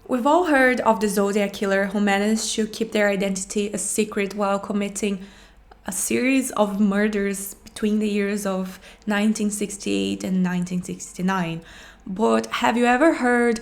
We've all heard of the Zodiac killer who managed to keep their identity a secret while committing a series of murders between the years of 1968 and 1969. But have you ever heard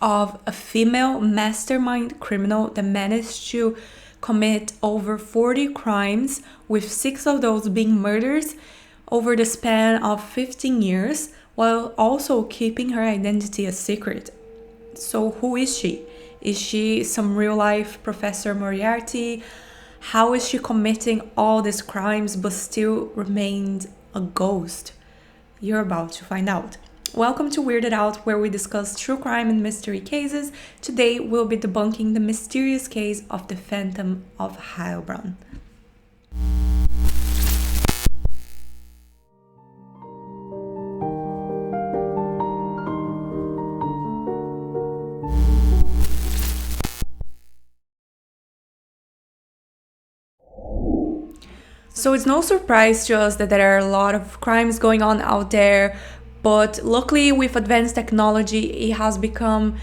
of a female mastermind criminal that managed to commit over 40 crimes, with 6 of those being murders, over the span of 15 years, while also keeping her identity a secret? So who is she? Is she some real-life Professor Moriarty? How is she committing all these crimes but still remained a ghost? You're about to find out. Welcome to Weirded Out, where we discuss true crime and mystery cases. Today we'll be debunking the mysterious case of the Phantom of Heilbronn. So it's no surprise to us that there are a lot of crimes going on out there, but luckily with advanced technology, it has become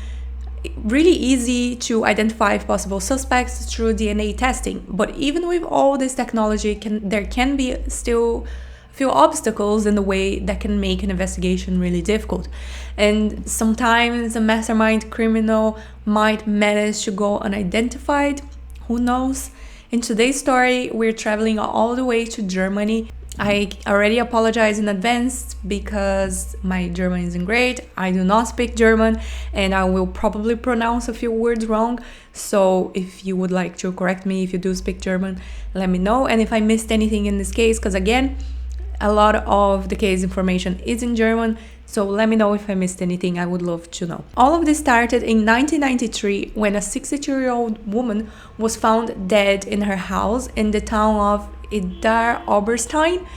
really easy to identify possible suspects through DNA testing. But even with all this technology, there can be still a few obstacles in the way that can make an investigation really difficult. And sometimes a mastermind criminal might manage to go unidentified, who knows? In today's story, we're traveling all the way to Germany. I already apologize in advance because my German isn't great. I do not speak German and I will probably pronounce a few words wrong. So if you would like to correct me, if you do speak German, let me know. And if I missed anything in this case, because again, a lot of the case information is in German, so let me know if I missed anything. I would love to know. All of this started in 1993 when a 62-year-old woman was found dead in her house in the town of Idar Oberstein.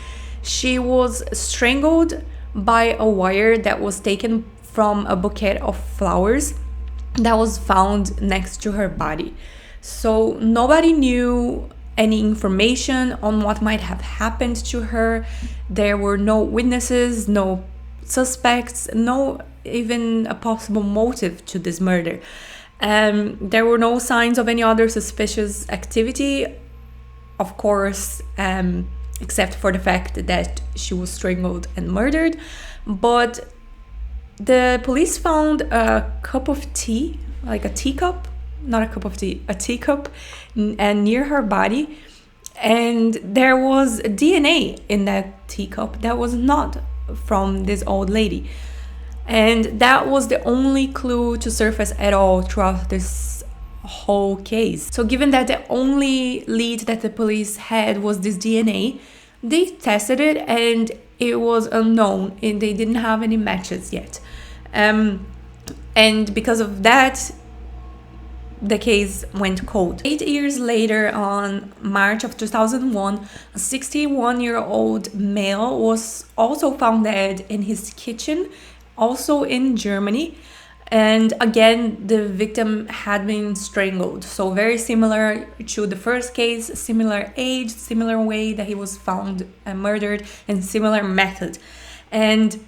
She was strangled by a wire that was taken from a bouquet of flowers that was found next to her body. So nobody knew any information on what might have happened to her. There were no witnesses, no suspects, no even a possible motive to this murder. There were no signs of any other suspicious activity, of course, except for the fact that she was strangled and murdered. But the police found a cup of tea, like a teacup, not a cup of tea, a teacup, and near her body, and there was DNA in that teacup that was not from this old lady, and that was the only clue to surface at all throughout this whole case. So given that the only lead that the police had was this DNA, they tested it and it was unknown and they didn't have any matches yet, and because of that, the case went cold. 8 years later, on March of 2001, a 61-year-old male was also found dead in his kitchen, also in Germany. And again, the victim had been strangled. So very similar to the first case, similar age, similar way that he was found and murdered, and similar method. And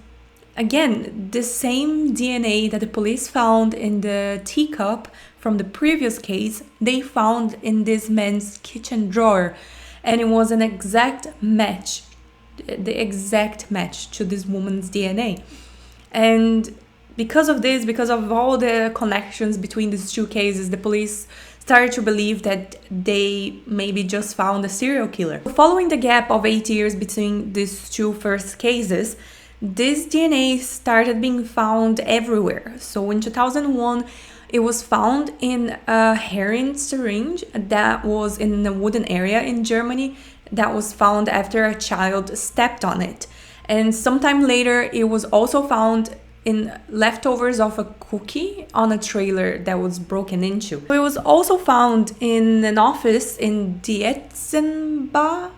again, the same DNA that the police found in the teacup from the previous case, they found in this man's kitchen drawer. And it was an exact match, the exact match to this woman's DNA. And because of this, because of all the connections between these two cases, the police started to believe that they maybe just found a serial killer. Following the gap of 8 years between these two first cases, this DNA started being found everywhere. So in 2001, it was found in a heroin syringe that was in a wooden area in Germany that was found after a child stepped on it. And sometime later, it was also found in leftovers of a cookie on a trailer that was broken into. It was also found in an office in Dietzenbach.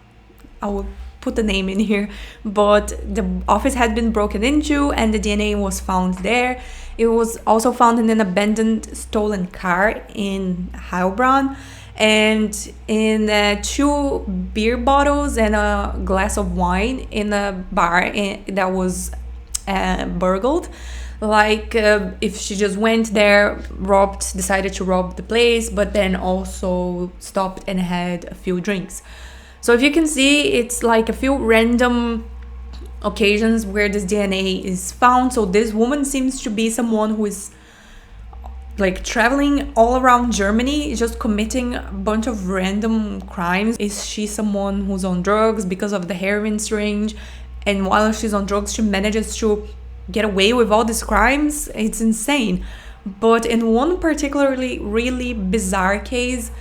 I will put the name in here, but the office had been broken into and the DNA was found there. It was also found in an abandoned stolen car in Heilbronn, and in 2 beer bottles and a glass of wine in a bar that was burgled. like if she just went there, decided to rob the place, but then also stopped and had a few drinks. So if you can see, it's like a few random occasions where this DNA is found. So this woman seems to be someone who is like traveling all around Germany, just committing a bunch of random crimes. Is she someone who's on drugs because of the heroin syringe? And while she's on drugs, she manages to get away with all these crimes? It's insane. But in one particularly really bizarre case,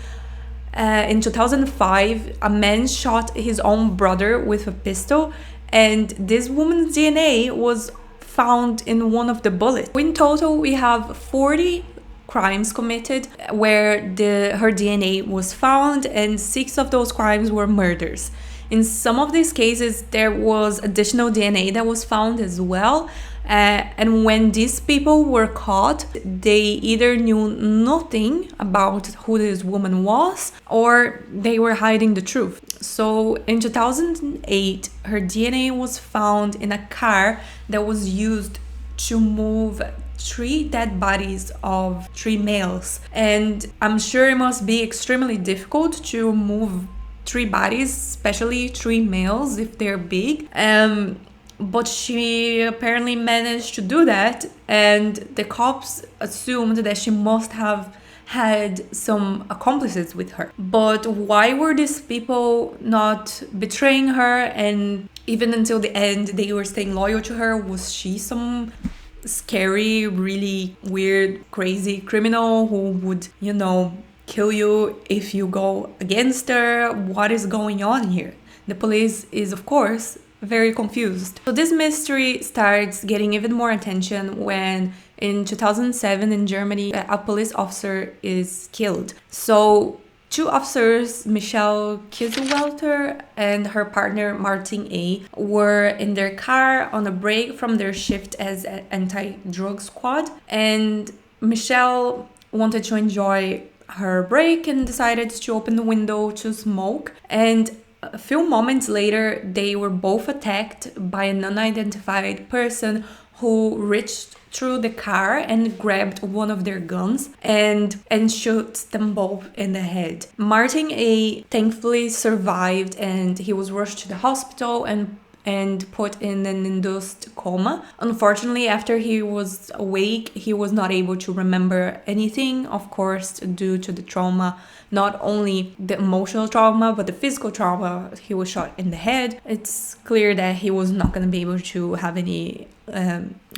in 2005, a man shot his own brother with a pistol, and this woman's DNA was found in one of the bullets. In total, we have 40 crimes committed where her DNA was found, and 6 of those crimes were murders. In some of these cases, there was additional DNA that was found as well. And when these people were caught, they either knew nothing about who this woman was, or they were hiding the truth. So in 2008, her DNA was found in a car that was used to move 3 dead bodies of 3 males. And I'm sure it must be extremely difficult to move 3 bodies, especially 3 males if they're big. But she apparently managed to do that, and the cops assumed that she must have had some accomplices with her. But why were these people not betraying her, and even until the end they were staying loyal to her? Was she some scary, really weird, crazy criminal who would, kill you if you go against her? What is going on here? The police is, of course, very confused. So this mystery starts getting even more attention when in 2007 in Germany a police officer is killed. So 2 officers, Michelle Kieselwelter and her partner Martin A, were in their car on a break from their shift as an anti-drug squad, and Michelle wanted to enjoy her break and decided to open the window to smoke. And a few moments later, they were both attacked by an unidentified person who reached through the car and grabbed one of their guns and shot them both in the head. Martin A thankfully survived, and he was rushed to the hospital and put in an induced coma. Unfortunately, after he was awake, he was not able to remember anything, of course, due to the trauma, not only the emotional trauma, but the physical trauma. He was shot in the head. It's clear that he was not going to be able to have any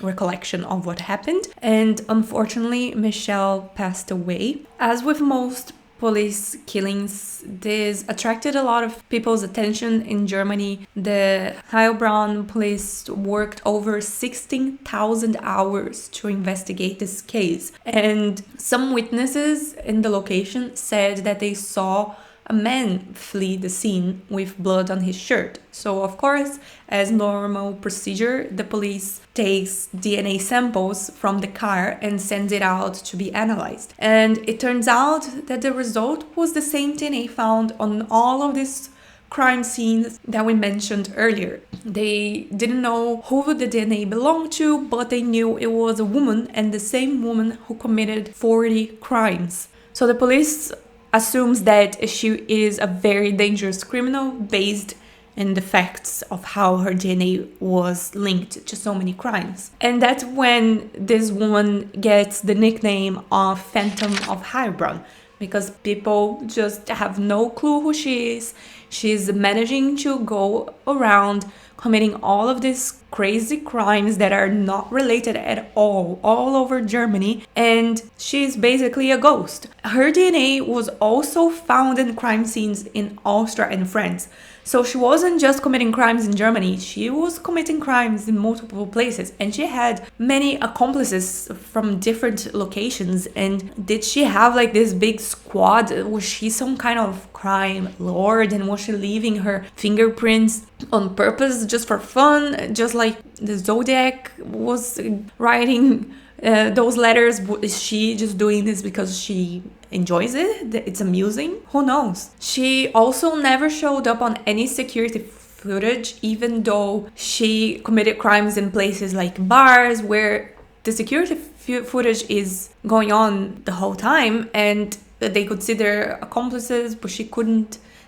recollection of what happened. And unfortunately, Michelle passed away. As with most police killings, this attracted a lot of people's attention in Germany. The Heilbronn police worked over 16,000 hours to investigate this case, and some witnesses in the location said that they saw a man flee the scene with blood on his shirt. So of course, as normal procedure, the police takes DNA samples from the car and sends it out to be analyzed. And it turns out that the result was the same DNA found on all of these crime scenes that we mentioned earlier. They didn't know who the DNA belonged to, but they knew it was a woman, and the same woman who committed 40 crimes. So the police assumes that she is a very dangerous criminal based on the facts of how her DNA was linked to so many crimes. And that's when this woman gets the nickname of Phantom of Heilbronn, because people just have no clue who she is. She's managing to go around committing all of these crazy crimes that are not related at all over Germany, and she's basically a ghost. Her DNA was also found in crime scenes in Austria and France. So she wasn't just committing crimes in Germany, she was committing crimes in multiple places, and she had many accomplices from different locations. And did she have like this big squad? Was she some kind of crime lord, and was she leaving her fingerprints on purpose just for fun, just like the Zodiac was writing those letters? Is she just doing this because she enjoys it? It's amusing? Who knows? She also never showed up on any security footage, even though she committed crimes in places like bars where the security footage is going on the whole time, and they could see their accomplices, but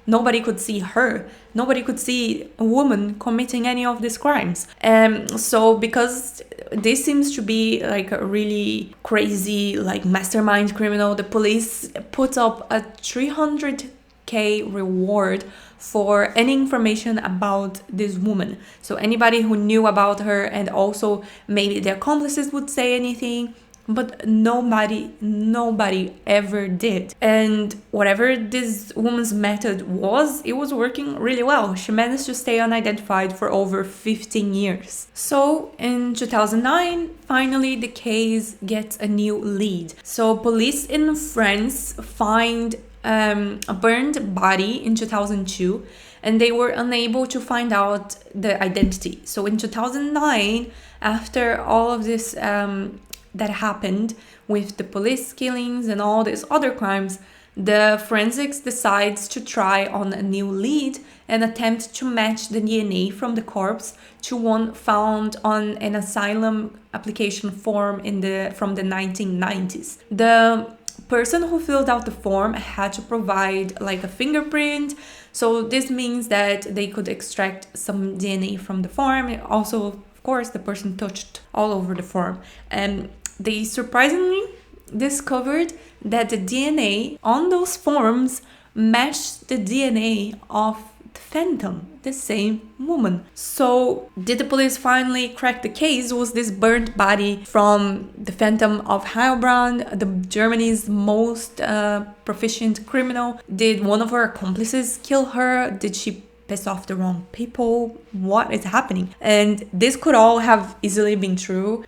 nobody could see her. Nobody could see a woman committing any of these crimes. So because this seems to be like a really crazy, like mastermind criminal, the police put up a 300K reward for any information about this woman. So anybody who knew about her, and also maybe the accomplices would say anything, but nobody ever did. And whatever this woman's method was, it was working really well. She managed to stay unidentified for over 15 years. So in 2009, finally the case gets a new lead. So police in France find a burned body in 2002, and they were unable to find out the identity. So in 2009, after all of this that happened with the police killings and all these other crimes, the forensics decides to try on a new lead and attempt to match the DNA from the corpse to one found on an asylum application form from the 1990s. The person who filled out the form had to provide like a fingerprint, so this means that they could extract some DNA from the form. Also, of course, the person touched all over the form, and they surprisingly discovered that the DNA on those forms matched the DNA of the Phantom, the same woman. So did the police finally crack the case? Was this burnt body from the Phantom of Heilbronn, the Germany's most proficient criminal? Did one of her accomplices kill her? Did she piss off the wrong people? What is happening? And this could all have easily been true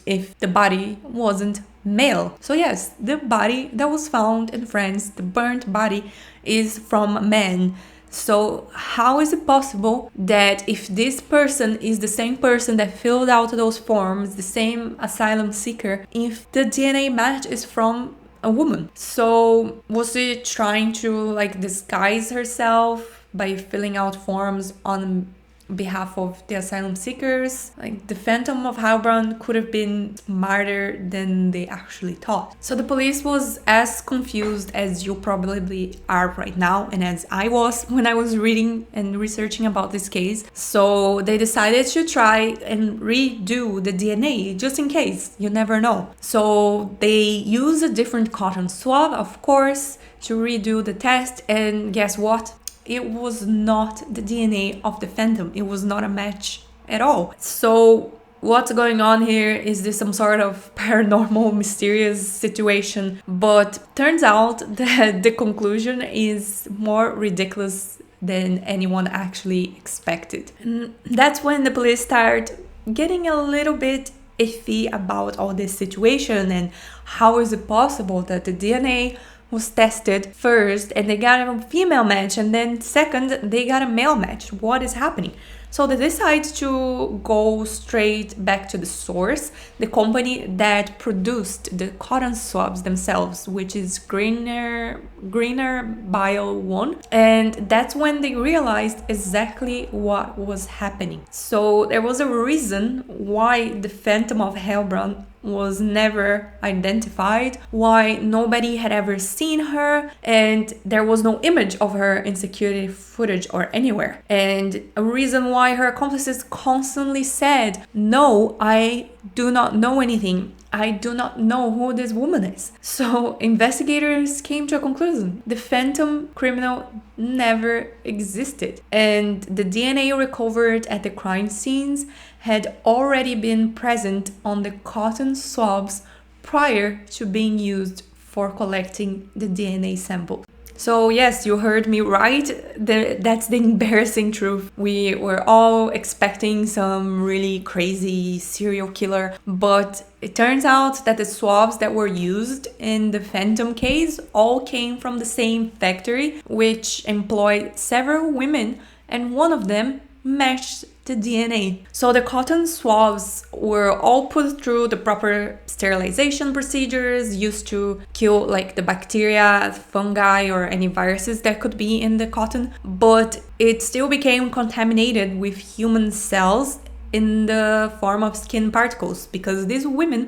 if the body wasn't male. So yes, the body that was found in France, the burnt body, is from a man. So how is it possible that if this person is the same person that filled out those forms, the same asylum seeker, if the DNA match is from a woman? So was she trying to like disguise herself by filling out forms on behalf of the asylum seekers? Like, the Phantom of Heilbronn could have been smarter than they actually thought. So the police was as confused as you probably are right now, and as I was when I was reading and researching about this case. So they decided to try and redo the DNA just in case. You never know. So they use a different cotton swab, of course, to redo the test, and guess what? It was not the DNA of the Phantom. It was not a match at all. So what's going on here? Is this some sort of paranormal, mysterious situation? But turns out that the conclusion is more ridiculous than anyone actually expected. And that's when the police start getting a little bit iffy about all this situation, and how is it possible that the DNA was tested first and they got a female match, and then second they got a male match? What is happening? So they decide to go straight back to the source, the company that produced the cotton swabs themselves, which is Greener Bio 1. And that's when they realized exactly what was happening. So there was a reason why the Phantom of Heilbronn was never identified, why nobody had ever seen her, and there was no image of her in security footage or anywhere. And a reason why her accomplices constantly said, "No, I do not know anything. I do not know who this woman is." So investigators came to a conclusion. The Phantom criminal never existed, and the DNA recovered at the crime scenes had already been present on the cotton swabs prior to being used for collecting the DNA sample. So yes, you heard me right. That's the embarrassing truth. We were all expecting some really crazy serial killer, but it turns out that the swabs that were used in the Phantom case all came from the same factory, which employed several women, and one of them matched the DNA. So the cotton swabs were all put through the proper sterilization procedures used to kill like the bacteria, fungi, or any viruses that could be in the cotton, but it still became contaminated with human cells in the form of skin particles, because these women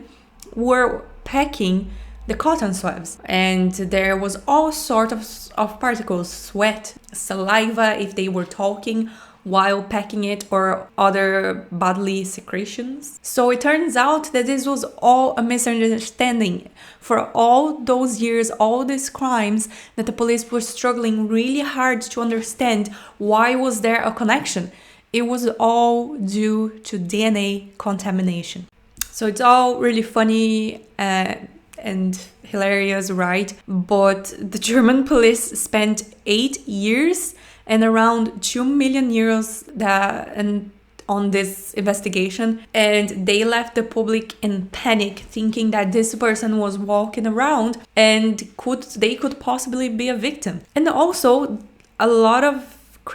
were packing the cotton swabs, and there was all sorts of particles, sweat, saliva if they were talking while packing it, or other bodily secretions. So it turns out that this was all a misunderstanding. For all those years, all these crimes, that the police were struggling really hard to understand why was there a connection. It was all due to DNA contamination. So it's all really funny and hilarious, right? But the German police spent 8 years and around 2 million euros on this investigation, and they left the public in panic, thinking that this person was walking around and they could possibly be a victim. And also, a lot of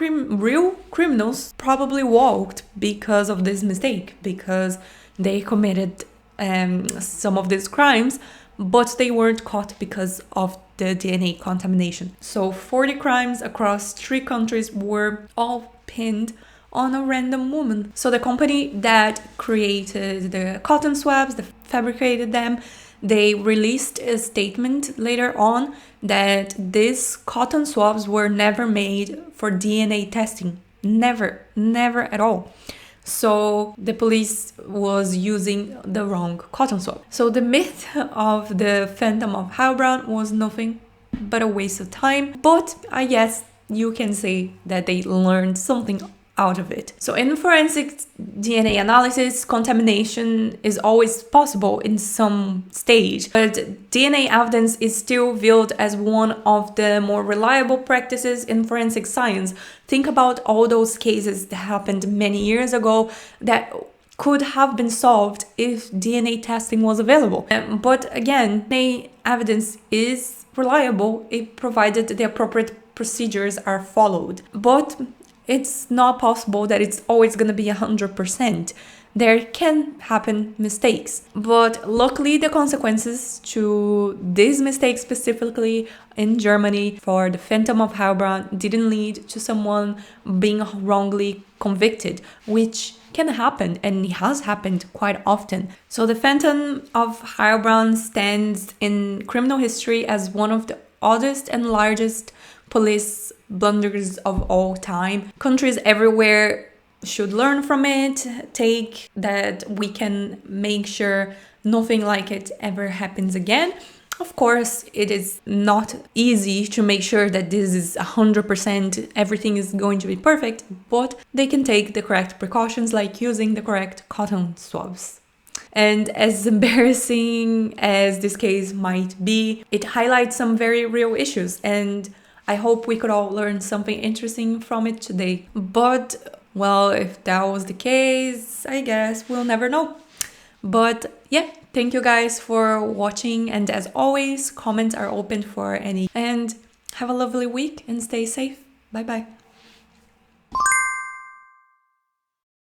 real criminals probably walked because of this mistake, because they committed some of these crimes, but they weren't caught because of the DNA contamination. So 40 crimes across 3 countries were all pinned on a random woman. So the company that created the cotton swabs, that fabricated them, they released a statement later on that these cotton swabs were never made for DNA testing. Never at all. So the police was using the wrong cotton swab. So the myth of the Phantom of Heilbronn was nothing but a waste of time. But I guess you can say that they learned something out of it. So in forensic DNA analysis, contamination is always possible in some stage, but DNA evidence is still viewed as one of the more reliable practices in forensic science. Think about all those cases that happened many years ago that could have been solved if DNA testing was available. But again, DNA evidence is reliable if provided the appropriate procedures are followed. But it's not possible that it's always going to be 100%. There can happen mistakes. But luckily, the consequences to these mistakes, specifically in Germany for the Phantom of Heilbronn, didn't lead to someone being wrongly convicted, which can happen, and it has happened quite often. So the Phantom of Heilbronn stands in criminal history as one of the oddest and largest police blunders of all time. Countries everywhere should learn from it, take that we can make sure nothing like it ever happens again. Of course, it is not easy to make sure that this is 100%, everything is going to be perfect, but they can take the correct precautions, like using the correct cotton swabs. And as embarrassing as this case might be, it highlights some very real issues, and I hope we could all learn something interesting from it today. But, well, if that was the case, I guess we'll never know. But yeah, thank you guys for watching, and as always, comments are open for any. And have a lovely week and stay safe. Bye bye.